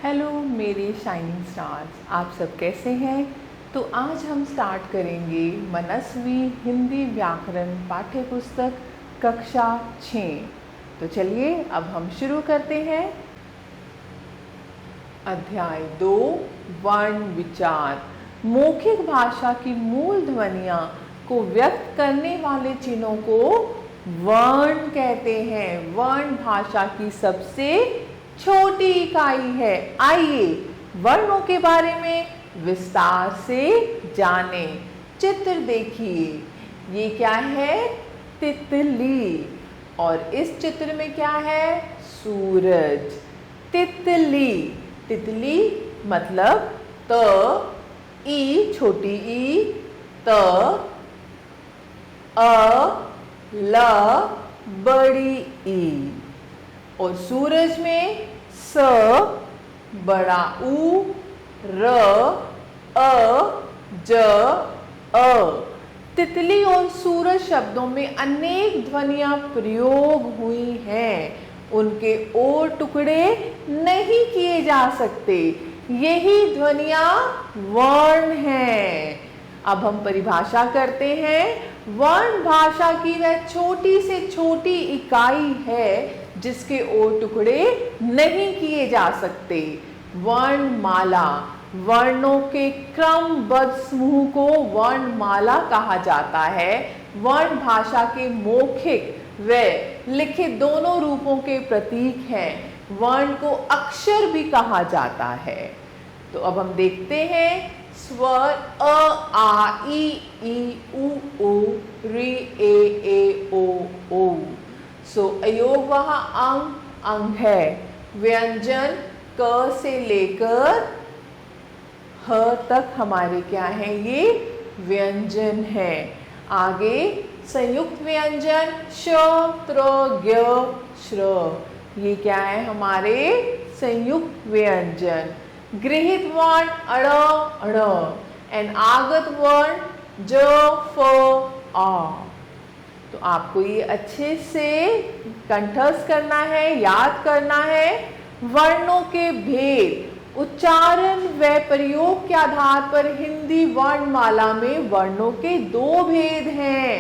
Hello मेरे shining stars, आप सब कैसे हैं। तो आज हम स्टार्ट करेंगे मनस्वी हिंदी व्याकरण पाठ्य पुस्तक कक्षा 6। तो चलिए अब हम शुरू करते हैं। अध्याय 2 वर्ण विचार। मौखिक भाषा की मूल ध्वनियाँ को व्यक्त करने वाले चिन्हों को वर्ण कहते हैं। वर्ण भाषा की सबसे छोटी इकाई है। आइए वर्णों के बारे में विस्तार से जानें। चित्र देखिए, ये क्या है? तितली। और इस चित्र में क्या है? सूरज। तितली, तितली मतलब त ई छोटी ई, त अ ल बड़ी ई। और सूरज में स बड़ा ऊ, र अ ज अ। तितली और सूरज शब्दों में अनेक ध्वनियां प्रयोग हुई हैं। उनके और टुकड़े नहीं किए जा सकते। यही ध्वनियां वर्ण हैं। अब हम परिभाषा करते हैं। वर्ण भाषा की वह छोटी से छोटी इकाई है जिसके और टुकड़े नहीं किए जा सकते। वर्णमाला, वर्णों के क्रमबद्ध समूह को वर्णमाला कहा जाता है। वर्ण भाषा के मौखिक व लिखित दोनों रूपों के प्रतीक हैं। वर्ण को अक्षर भी कहा जाता है। तो अब हम देखते हैं। स्वर अ आ ई उ ऊ ऋ ए ओ ओ। सो अयोग वह अंग है। व्यंजन क से लेकर ह तक हमारे क्या है? ये व्यंजन है। आगे संयुक्त व्यंजन श त्र ज्ञ श्र, ये क्या है? हमारे संयुक्त व्यंजन। गृहीत वर्ण अड़ अण एंड आगत वर्ण ज फ आ। तो आपको ये अच्छे से कंठस्थ करना है, याद करना है। वर्णों के भेद उच्चारण व प्रयोग के आधार पर हिंदी वर्णमाला में वर्णों के दो भेद हैं।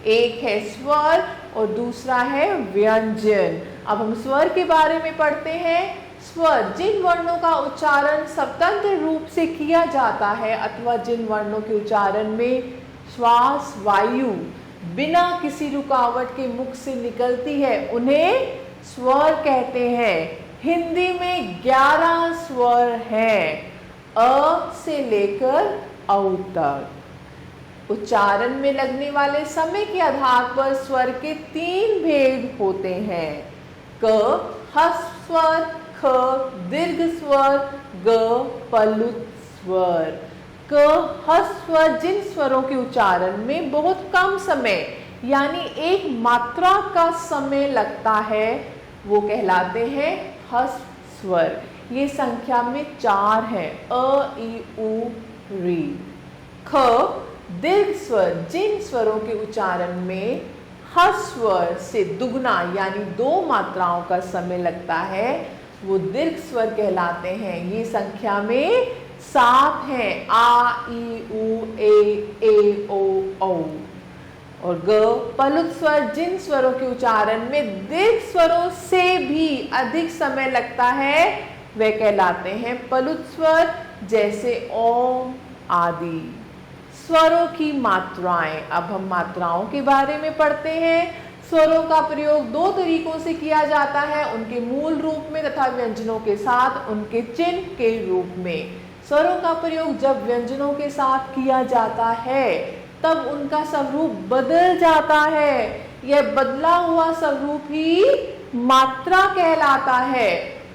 एक है स्वर और दूसरा है व्यंजन। अब हम स्वर के बारे में पढ़ते हैं। स्वर जिन वर्णों का उच्चारण स्वतंत्र रूप से किया जाता है अथवा जिन वर्णों के उच्चारण में श्वास वायु बिना किसी रुकावट के मुख से निकलती है उन्हें स्वर कहते हैं। हिंदी में 11 स्वर हैं, अ से लेकर औ तक। उच्चारण में लगने वाले समय के आधार पर स्वर के 3 भेद होते हैं। क ह्रस्व स्वर, ख दीर्घ स्वर, ग पलुत स्वर। क ह्रस्व स्वर जिन स्वरों के उच्चारण में बहुत कम समय यानी एक मात्रा का समय लगता है वो कहलाते हैं ह्रस्व स्वर। ये संख्या में 4 हैं, अ ई उ ऋ। ख दीर्घ स्वर जिन स्वरों के उच्चारण में ह्रस्व स्वर से दुगना यानी 2 मात्राओं का समय लगता है वो दीर्घ स्वर कहलाते हैं। ये संख्या में 7 हैं, आ ई उ ए ओ औ। और ग पलुत स्वर जिन स्वरों के उच्चारण में दीर्घ स्वरों से भी अधिक समय लगता है वे कहलाते हैं पलुत स्वर, जैसे ओम आदि। स्वरों की मात्राएं। अब हम मात्राओं के बारे में पढ़ते हैं। स्वरों का प्रयोग 2 तरीकों से किया जाता है, उनके मूल रूप में तथा व्यंजनों के साथ उनके चिन्ह के रूप में। स्वरों का प्रयोग जब व्यंजनों के साथ किया जाता है तब उनका स्वरूप बदल जाता है। यह बदला हुआ स्वरूप ही मात्रा कहलाता है।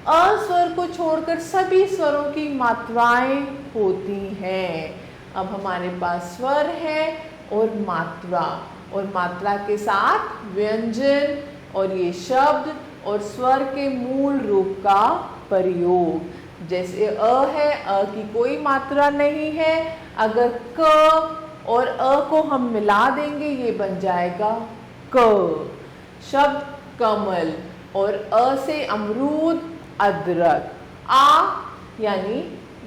अ स्वर को छोड़कर सभी स्वरों की मात्राएं होती हैं। अब हमारे पास स्वर है और मात्रा के साथ व्यंजन और ये शब्द और स्वर के मूल रूप का प्रयोग। जैसे अ है, अ की कोई मात्रा नहीं है। अगर क और अ को हम मिला देंगे ये बन जाएगा क। शब्द कमल और अ से अमरूद, अदरक। आ यानी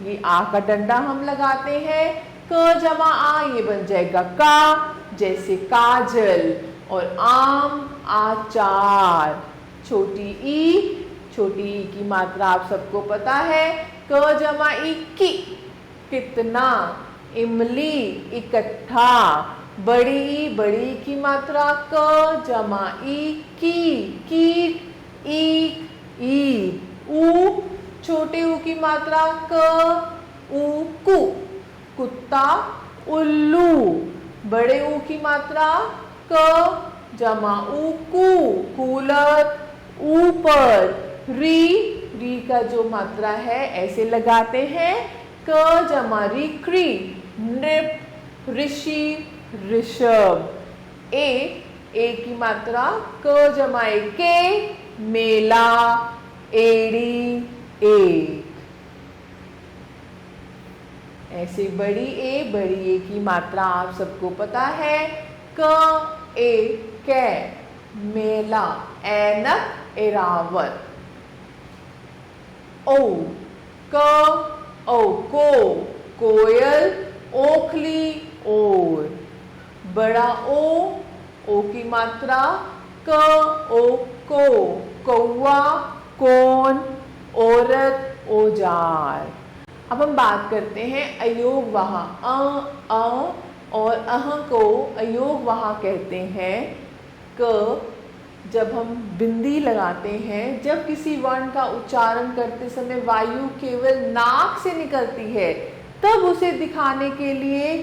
ये आ का डंडा हम लगाते हैं, क जमा आ ये बन जाएगा का, जैसे काजल। और आम आचार। छोटी ई की मात्रा आप सबको पता है, क जमा ई की, कितना। इमली इकट्ठा। बड़ी की मात्रा क जमा ई की, ईक ईद। ऊ छोटे ऊ की मात्रा क ऊ कु, कुत्ता उल्लू। बड़े ऊ की मात्रा क जमा ऊ कु, कूलर। ऊपर री का जो मात्रा है ऐसे लगाते हैं, क जमा री क्री, नृप ऋषि ऋषभ। ए की मात्रा क जमा ए के, मेला एड़ी एक। ऐसे बड़ी ए की मात्रा आप सबको पता है, क ए कै, मेला ऐनक एरावत। ओ को, कोयल ओखली ओर। बड़ा ओ की मात्रा क ओ को, कौआ कोन, औरत औजार। अब हम बात करते हैं अयोग वहा। अ और अह को अयोग वहा कहते हैं। क जब हम बिंदी लगाते हैं, जब किसी वर्ण का उच्चारण करते समय वायु केवल नाक से निकलती है, तब उसे दिखाने के लिए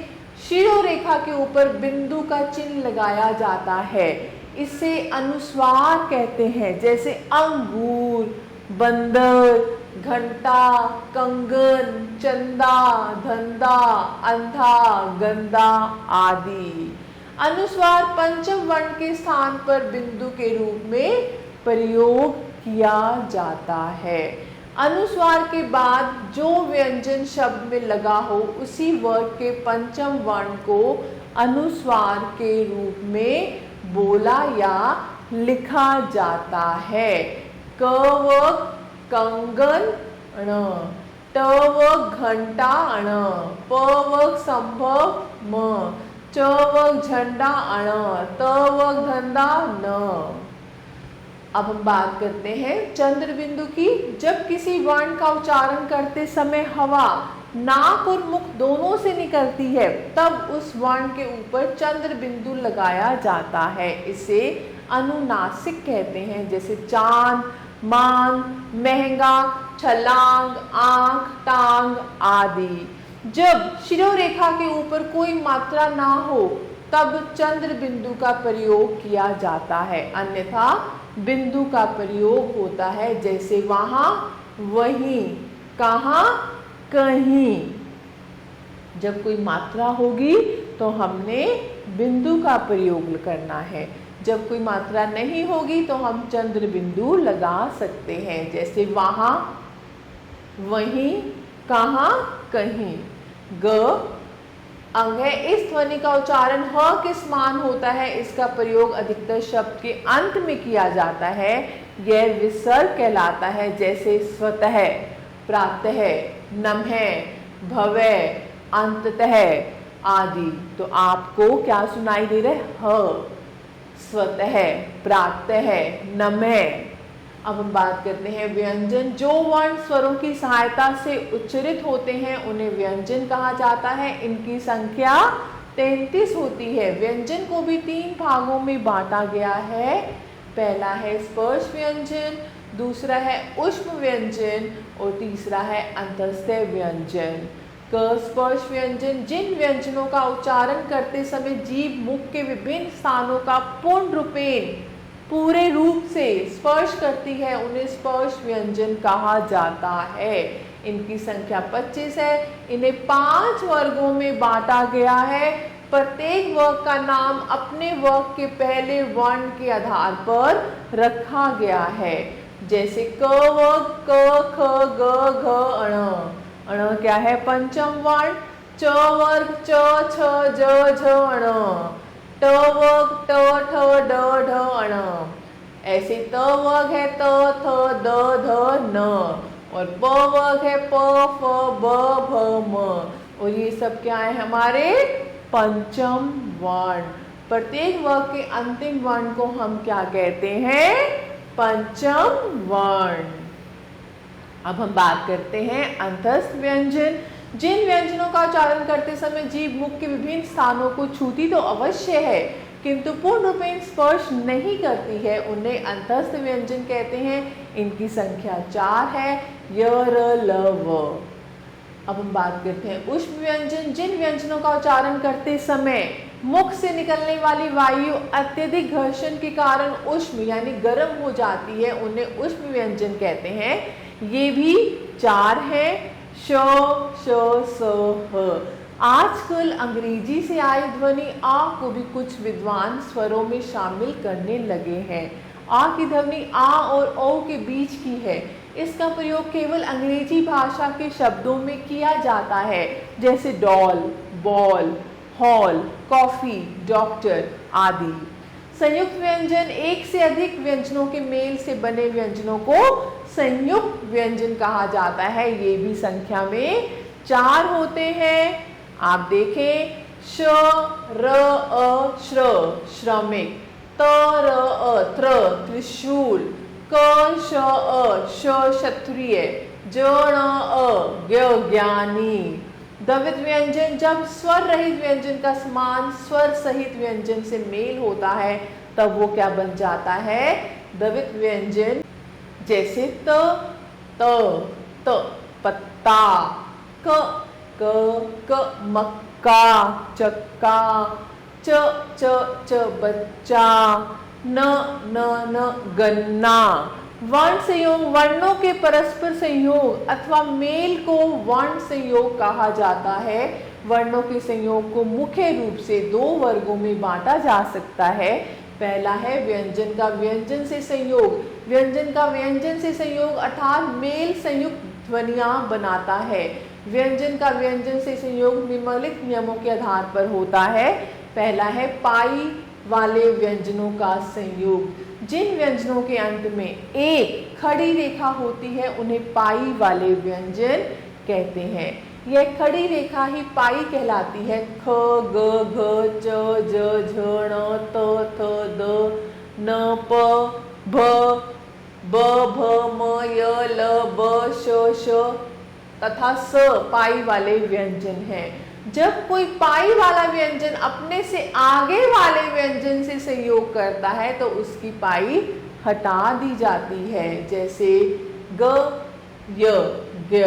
शिरोरेखा के ऊपर बिंदु का चिन्ह लगाया जाता है। इसे अनुस्वार कहते हैं, जैसे अंगूर, बंदर, घंटा, कंगन, चंदा, धंधा, अंधा, गंदा आदि। अनुस्वार पंचम वर्ण के स्थान पर बिंदु के रूप में प्रयोग किया जाता है। अनुस्वार के बाद जो व्यंजन शब्द में लगा हो, उसी वर्ग के पंचम वर्ण को अनुस्वार के रूप में बोला या लिखा जाता है। क व कंगन ण, ट व घंटा ण, प व संभव म, च व झंडा अण, त व धंधा न। अब हम बात करते हैं चंद्र बिंदु की। जब किसी वर्ण का उच्चारण करते समय हवा नाक और मुख दोनों से निकलती है, तब उस वर्ण के ऊपर चंद्र बिंदु लगाया जाता है। इसे अनुनासिक कहते हैं, जैसे चांद, मान, महंगा, छलांग, आंख, टांग आदि। जब शिरोरेखा के ऊपर कोई मात्रा ना हो, तब चंद्र बिंदु का प्रयोग किया जाता है, अन्यथा बिंदु का प्रयोग होता है, जैसे वहां, वहीं, कहां, कहीं। जब कोई मात्रा होगी तो हमने बिंदु का प्रयोग करना है। जब कोई मात्रा नहीं होगी तो हम चंद्र बिंदु लगा सकते हैं, जैसे वहां, वहीं, कहां, कहीं। ग अंग है। इस ध्वनि का उच्चारण ह के समान होता है। इसका प्रयोग अधिकतर शब्द के अंत में किया जाता है। यह विसर्ग कहलाता है, जैसे स्वतः, प्रातः, नमः, भवः, अंततः आदि। तो आपको क्या सुनाई दे रहा है? ह, स्वतः, प्रातः, नमः। अब हम बात करते हैं व्यंजन। जो वर्ण स्वरों की सहायता से उच्चरित होते हैं उन्हें व्यंजन कहा जाता है। इनकी संख्या 33 होती है। व्यंजन को भी 3 भागों में बांटा गया है। पहला है स्पर्श व्यंजन, दूसरा है ऊष्म व्यंजन और तीसरा है अंतस्थ व्यंजन। क स्पर्श व्यंजन जिन व्यंजनों का उच्चारण करते समय जीभ मुख के विभिन्न स्थानों का पूर्ण रूपेण पूरे रूप से स्पर्श करती है, उन्हें स्पर्श व्यंजन कहा जाता है। इनकी संख्या 25 है। इन्हें 5 वर्गों में बांटा गया है। प्रत्येक वर्ग का नाम अपने वर्ग के पहले वर्ण के आधार पर रखा गया है। जैसे क वर्ग क, ख, ग, घ, अण। अण क्या है? पंचम वर्ण। च वर्ग च, छ, ज, झ, अण। ट वर्ग ट, ठ, ड, ढ, अण। ऐसे त वर्ग है त, थ, द, ध, न। और प वर्ग है प फ ब भ म, और ये सब क्या है हमारे पंचम वर्ण। प्रत्येक वर्ग के अंतिम वर्ण को हम क्या कहते हैं, पंचम वर्ण। अब हम बात करते हैं अंतस्थ व्यंजन। जिन व्यंजनों का उच्चारण करते समय जीभ मुख के विभिन्न स्थानों को छूती तो अवश्य है किंतु पूर्ण रूपेण स्पर्श नहीं करती है, उन्हें अंतस्थ व्यंजन कहते हैं। इनकी संख्या 4 है, य र ल व। अब हम बात करते हैं उष्म व्यंजन। जिन व्यंजनों का उच्चारण करते समय मुख से निकलने वाली वायु अत्यधिक घर्षण के कारण उष्म यानी गर्म हो जाती है, उन्हें उष्म व्यंजन कहते हैं। ये भी 4 है, श श स ह। आजकल अंग्रेजी से आई ध्वनि आ को भी कुछ विद्वान स्वरों में शामिल करने लगे हैं। आ की ध्वनि आ और ओ के बीच की है। इसका प्रयोग केवल अंग्रेजी भाषा के शब्दों में किया जाता है, जैसे doll, ball, hall, coffee, doctor आदि। संयुक्त व्यंजन एक से अधिक व्यंजनों के मेल से बने व्यंजनों को संयुक्त व्यंजन कहा जाता है। ये भी संख्या में 4 होते हैं। आप देखें श र अ श्र श्रमिक, त र अ त्र त्रिशूल, क श अ श क्षत्रिय, ज ण अ ज्ञ ज्ञानी। द्विविध व्यंजन जब स्वर रहित व्यंजन का समान स्वर सहित व्यंजन से मेल होता है तब वो क्या बन जाता है, द्विविध व्यंजन। जैसे त त पत्ता, क क मक्का चक्का, च बच्चा, न गन्ना। वर्ण संयोग वर्णों के परस्पर संयोग अथवा मेल को वर्ण संयोग कहा जाता है। वर्णों के संयोग को मुख्य रूप से 2 वर्गों में बांटा जा सकता है। पहला है व्यंजन का व्यंजन से संयोग। व्यंजन का व्यंजन से संयोग अर्थात मेल संयुक्त ध्वनियां बनाता है। व्यंजन का व्यंजन से संयोग निम्नलिखित नियमों के आधार पर होता है। पहला है पाई वाले व्यंजनों का संयोग। जिन व्यंजनों के अंत में एक खड़ी रेखा होती है उन्हें पाई वाले व्यंजन कहते हैं। यह खड़ी रेखा ही पाई कहलाती है। ख ग घ च ज झ ण त थ द न प भ ब भ म य ल ब श श तथा स पाई वाले व्यंजन हैं। जब कोई पाई वाला व्यंजन अपने से आगे वाले व्यंजन से संयोग करता है तो उसकी पाई हटा दी जाती है। जैसे ग य ज्ञ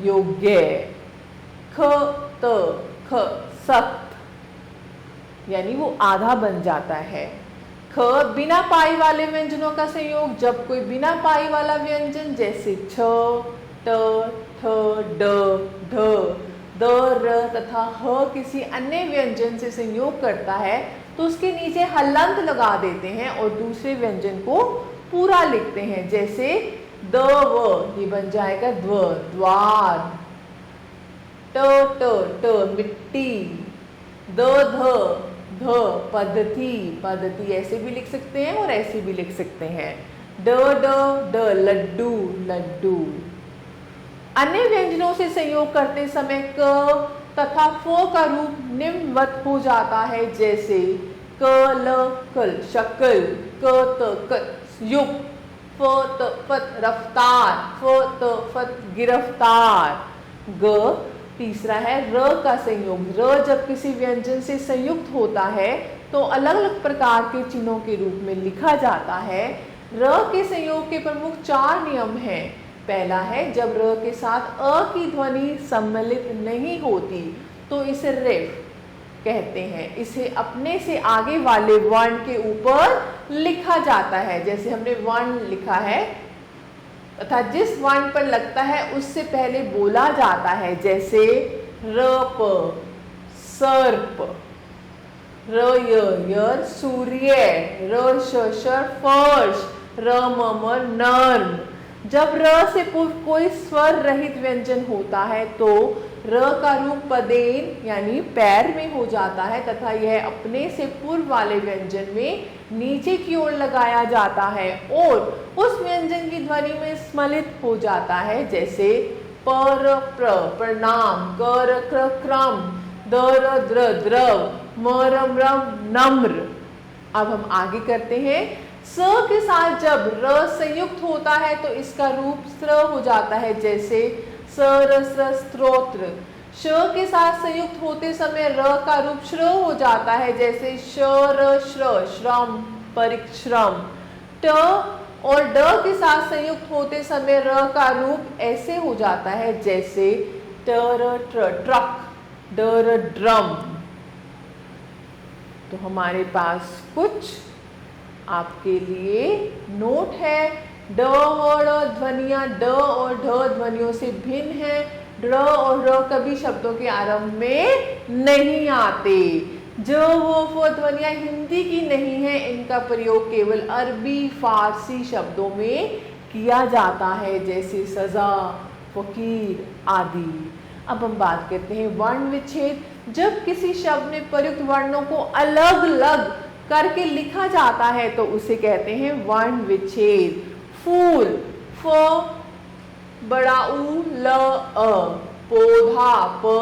योग्य, ख त ख सख्त यानी वो आधा बन जाता है। ख बिना पाई वाले व्यंजनों का संयोग जब कोई बिना पाई वाला व्यंजन जैसे छ ट ठ ड ढ द र तथा ह किसी अन्य व्यंजन से संयोग करता है तो उसके नीचे हलंत लगा देते हैं और दूसरे व्यंजन को पूरा लिखते हैं। जैसे द व ये बन जाएगा द्व द्वार, ट ट ट मिट्टी, द ध ध पद्धति पद्धति ऐसे भी लिख सकते हैं और ऐसे भी लिख सकते हैं। ड ड ड लड्डू लड्डू। अन्य व्यंजनों से संयोग करते समय क तथा फ का रूप निम्नवत हो जाता है। जैसे क ल कल शकल, क त कत युक्त, फ त फत रफ्तार, फ त फत गिरफ्तार। ग तीसरा है र का संयोग। र जब किसी व्यंजन से संयुक्त होता है तो अलग अलग प्रकार के चिन्हों के रूप में लिखा जाता है। र के संयोग के प्रमुख 4 नियम हैं। पहला है जब र के साथ अ की ध्वनि सम्मिलित नहीं होती तो इसे रेफ कहते हैं। इसे अपने से आगे वाले वर्ण के ऊपर लिखा जाता है। जैसे हमने वर्ण लिखा है तथा जिस वर्ण पर लगता है उससे पहले बोला जाता है। जैसे र प सर्प, र य यर सूर्य, र श शर फर्श, र म म नर्म। जब र से पूर्व कोई स्वर रहित व्यंजन होता है तो र का रूप पदेन यानी पैर में हो जाता है तथा यह अपने से पूर्व वाले व्यंजन में नीचे की ओर लगाया जाता है और उस व्यंजन की ध्वनि में स्मलित हो जाता है, जैसे पर प्र प्रणाम, कर क्र क्रम, दर द्र द्रव, मरम रम नम्र। अब हम आगे करते हैं। स के साथ जब र संयुक्त होता है तो इसका रूप स्र हो जाता है, जैसे सरस्र स्तोत्र। श के साथ संयुक्त होते समय र का रूप श्र हो जाता है, जैसे शर श्र श्रम परिश्रम। ट और ड के साथ संयुक्त होते समय र का रूप ऐसे हो जाता है, जैसे टर ट्रक, डर ड्रम। तो हमारे पास कुछ आपके लिए नोट है। ड और ड़ ध्वनियां ड और ढ ध्वनियों से भिन्न है। ड्र और र कभी शब्दों के आरंभ में नहीं आते। ज वो फ ध्वनियां हिंदी की नहीं है, इनका प्रयोग केवल अरबी फारसी शब्दों में किया जाता है, जैसे सजा, फकीर आदि। अब हम बात करते हैं वर्ण विच्छेद। जब किसी शब्द में प्रयुक्त वर्णों को अलग अलग करके लिखा जाता है तो उसे कहते हैं वर्ण विच्छेद। फूल फ बड़ा ऊ ल अ, पौधा प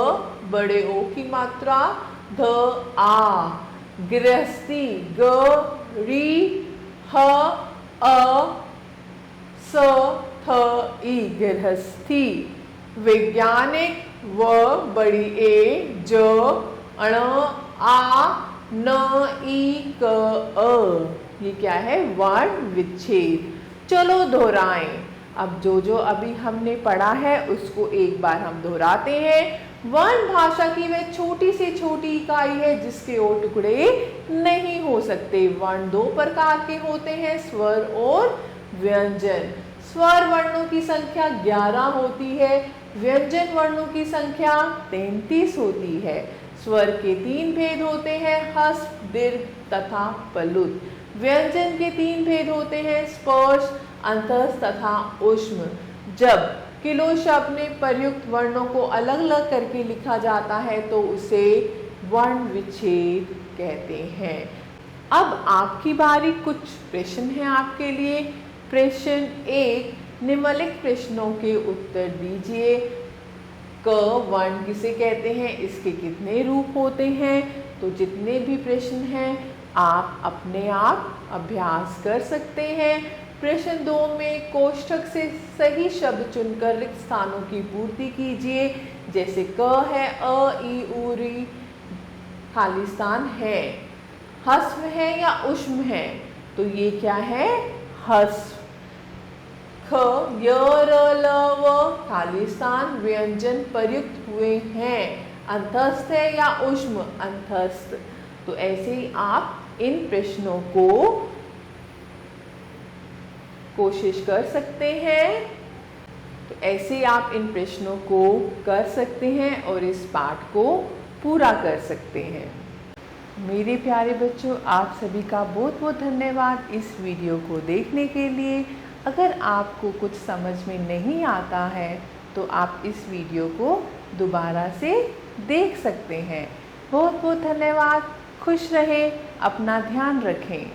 बड़े ओ की मात्रा ध आ, गृहस्थी ग री ह अ स थ ई गृहस्थी। वैज्ञानिक व बड़ी ए ज अण आ न ई क अ। ये क्या है? वर्ण विच्छेद। चलो दोहराएं। अब जो अभी हमने पढ़ा है उसको एक बार हम दोहराते हैं। वर्ण भाषा की वह छोटी से छोटी इकाई है जिसके और टुकड़े नहीं हो सकते। वर्ण दो प्रकार के होते हैं, स्वर और व्यंजन। स्वर वर्णों की संख्या 11 होती है, व्यंजन वर्णों की संख्या 33 होती है। स्वर के 3 भेद होते हैं, हस्व, दीर्घ तथा प्लुत। व्यंजन के 3 भेद होते हैं, स्पर्श, अंतस्थ तथा ऊष्म। जब किलो शब्द में प्रयुक्त वर्णों को अलग अलग करके लिखा जाता है तो उसे वर्ण विच्छेद कहते हैं। अब आपकी बारी, कुछ प्रश्न हैं आपके लिए। प्रश्न 1, निम्नलिखित प्रश्नों के उत्तर दीजिए। क वर्ण किसे कहते हैं, इसके कितने रूप होते हैं? तो जितने भी प्रश्न हैं आप अपने आप अभ्यास कर सकते हैं। प्रश्न 2 में कोष्ठक से सही शब्द चुनकर रिक्त स्थानों की पूर्ति कीजिए। जैसे क है, अ ई उ री खाली स्थान है। हस्व है या ऊष्म है, तो ये क्या है? हस्व। ख य र ल व खाली स्थान व्यंजन प्रयुक्त हुए हैं। अंतस्थ है या ऊष्म? अंतस्थ। तो ऐसे ही आप इन प्रश्नों को कोशिश कर सकते हैं। तो ऐसे ही आप इन प्रश्नों को कर सकते हैं और इस पाठ को पूरा कर सकते हैं। मेरे प्यारे बच्चों, आप सभी का बहुत बहुत धन्यवाद इस वीडियो को देखने के लिए। अगर आपको कुछ समझ में नहीं आता है तो आप इस वीडियो को दोबारा से देख सकते हैं। बहुत बहुत धन्यवाद। खुश रहें, अपना ध्यान रखें।